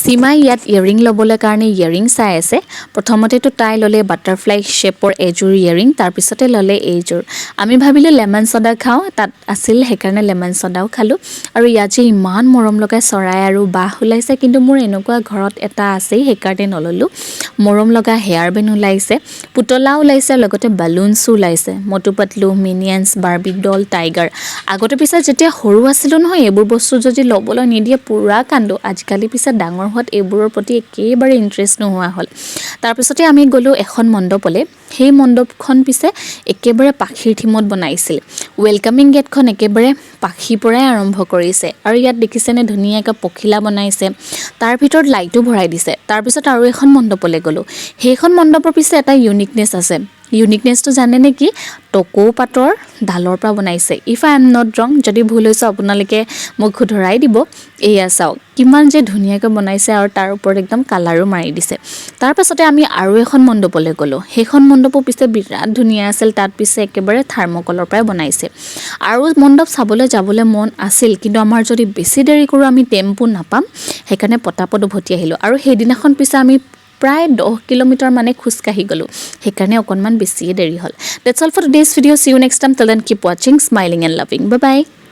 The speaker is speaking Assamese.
সীমাই ইয়াত ইয়েৰিং ল'বলৈ কাৰণে ইয়েৰিং চাই আছে। প্ৰথমতেতো তাই ল'লে বাটাৰফ্লাই শ্বেপৰ এযোৰ ইয়েৰিং, তাৰপিছতে ল'লে এইযোৰ। আমি ভাবিলোঁ লেমন ছ'ডা খাওঁ, তাত আছিল সেইকাৰণে লেমন ছ'ডাও খালোঁ। আৰু ইয়াত যে ইমান মৰম লগাই চৰাই আৰু বাঁহ ওলাইছে, কিন্তু মোৰ এনেকুৱা ঘৰত এটা আছেই সেইকাৰণে নল'লোঁ। মৰম লগা হেয়াৰ বেন ওলাইছে, পুতলা ওলাইছে, লগতে বালুনছো ওলাইছে, মটু পাতলু, মিনিয়নছ, বাৰ্বি ডল, টাইগাৰ। আগতে পিছে যেতিয়া সৰু আছিলোঁ নহয়, এইবোৰ বস্তু যদি ল'বলৈ নিদিয়ে পুৰা কান্দো। আজিকালি পিছে ডাঙৰ হোৱাত এইবোৰৰ প্ৰতি একেবাৰে ইণ্টাৰেষ্ট নোহোৱা হ'ল। তাৰপিছতে আমি গ'লোঁ এখন মণ্ডপলৈ। সেই মণ্ডপখন পিছে একেবাৰে পাখিৰ থিমত বনাইছিল। ৱেলকামিং গেটখন একেবাৰে পাখিৰ পৰাই আৰম্ভ কৰিছে। আৰু ইয়াত দেখিছেনে ধুনীয়াকৈ পখিলা বনাইছে, তাৰ ভিতৰত লাইটো ভৰাই দিছে। তাৰপিছত আৰু এখন মণ্ডপলৈ গ'লোঁ। সেইখন মণ্ডপৰ পিছে এটা ইউনিকনেছ আছে। ইউনিকনেছটো জানে নেকি? টকৌ পাতৰ ডালৰ পৰা বনাইছে। ইফ আই এম নট ৰং, যদি ভুল হৈছে আপোনালোকে মোক শুধৰাই দিব। এয়া চাওক কিমান যে ধুনীয়াকৈ বনাইছে, আৰু তাৰ ওপৰত একদম কালাৰো মাৰি দিছে। তাৰপাছতে আমি আৰু এখন মণ্ডপলৈ গ'লোঁ। সেইখন মণ্ডপো পিছে বিৰাট ধুনীয়া আছিল, তাত পিছে একেবাৰে থাৰ্মকলৰ পৰাই বনাইছে। আৰু মণ্ডপ চাবলৈ যাবলৈ মন আছিল, কিন্তু আমাৰ যদি বেছি দেৰি কৰোঁ আমি টেম্পু নাপাম, সেইকাৰণে পটাপট উভতি আহিলোঁ। আৰু সেইদিনাখন পিছে আমি প্ৰায় 10 কিলোমিটাৰ মানে খোজকাঢ়ি গ'লোঁ, সেইকাৰণে অকণমান বেছিয়ে দেৰি হ'ল। That's all for today's video. See you next time. Till then, keep watching, smiling and loving. Bye bye.